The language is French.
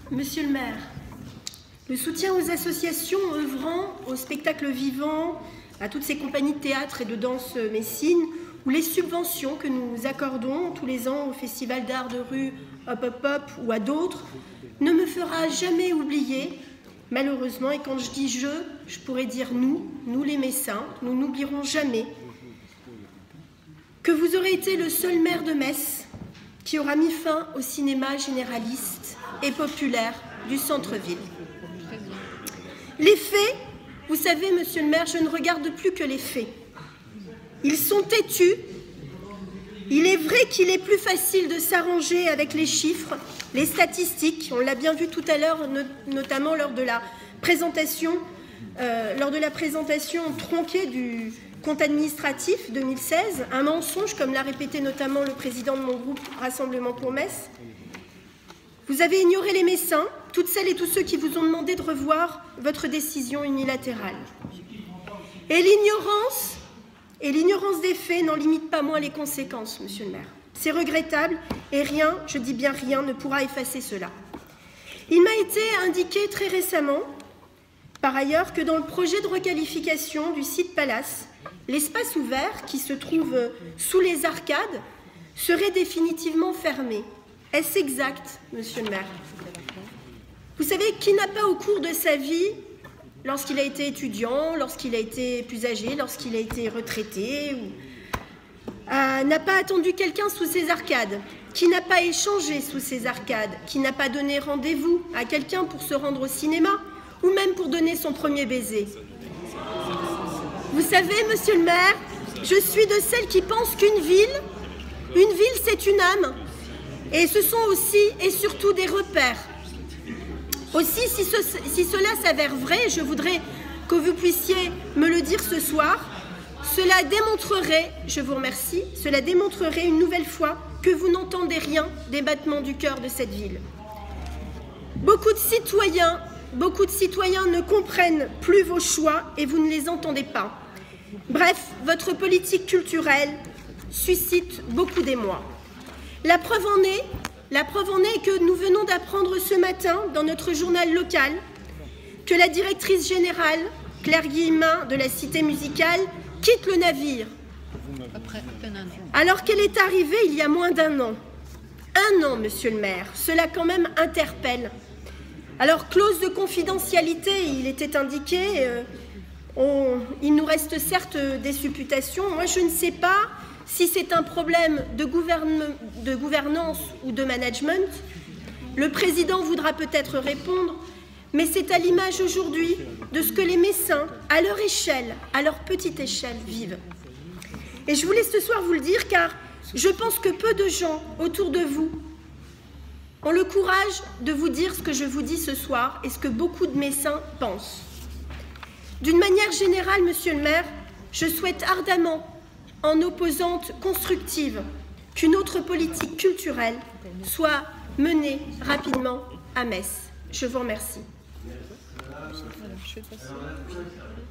Monsieur le maire, le soutien aux associations œuvrant au spectacle vivant, à toutes ces compagnies de théâtre et de danse messines, ou les subventions que nous accordons tous les ans au Festival d'art de rue Hop Hop Hop ou à d'autres, ne me fera jamais oublier, malheureusement, et quand je dis je pourrais dire nous les Messins, nous n'oublierons jamais que vous aurez été le seul maire de Metz qui aura mis fin au cinéma généraliste et populaire du centre-ville. Les faits, vous savez, monsieur le maire, je ne regarde plus que les faits. Ils sont têtus. Il est vrai qu'il est plus facile de s'arranger avec les chiffres, les statistiques. On l'a bien vu tout à l'heure, notamment lors de la présentation tronquée du compte administratif 2016, un mensonge, comme l'a répété notamment le président de mon groupe Rassemblement pour Metz. Vous avez ignoré les Messins, toutes celles et tous ceux qui vous ont demandé de revoir votre décision unilatérale. Et l'ignorance des faits n'en limite pas moins les conséquences, monsieur le maire. C'est regrettable et rien, je dis bien rien, ne pourra effacer cela. Il m'a été indiqué très récemment, par ailleurs, que dans le projet de requalification du site Palace, l'espace ouvert qui se trouve sous les arcades serait définitivement fermé. Est-ce exact, monsieur le maire? Vous savez, qui n'a pas au cours de sa vie, lorsqu'il a été étudiant, lorsqu'il a été plus âgé, lorsqu'il a été retraité, n'a pas attendu quelqu'un sous ses arcades, qui n'a pas échangé sous ses arcades, qui n'a pas donné rendez-vous à quelqu'un pour se rendre au cinéma, ou même pour donner son premier baiser. Vous savez, monsieur le maire, je suis de celles qui pensent qu'une ville, c'est une âme, et ce sont aussi et surtout des repères. Aussi, si cela s'avère vrai, je voudrais que vous puissiez me le dire ce soir, cela démontrerait, je vous remercie, cela démontrerait une nouvelle fois que vous n'entendez rien des battements du cœur de cette ville. Beaucoup de citoyens ne comprennent plus vos choix et vous ne les entendez pas. Bref, votre politique culturelle suscite beaucoup d'émoi. La preuve en est que nous venons d'apprendre ce matin dans notre journal local que la directrice générale, Claire Guillemin de la Cité musicale, quitte le navire. Alors qu'elle est arrivée il y a moins d'un an. Un an, monsieur le maire, cela quand même interpelle. Alors, clause de confidentialité, il était indiqué, il nous reste certes des supputations. Moi, je ne sais pas si c'est un problème de gouvernance ou de management. Le président voudra peut-être répondre, mais c'est à l'image aujourd'hui de ce que les Messins, à leur échelle, à leur petite échelle, vivent. Et je voulais ce soir vous le dire, car je pense que peu de gens autour de vous ont le courage de vous dire ce que je vous dis ce soir et ce que beaucoup de Messins pensent. D'une manière générale, monsieur le maire, je souhaite ardemment, en opposante constructive, qu'une autre politique culturelle soit menée rapidement à Metz. Je vous remercie.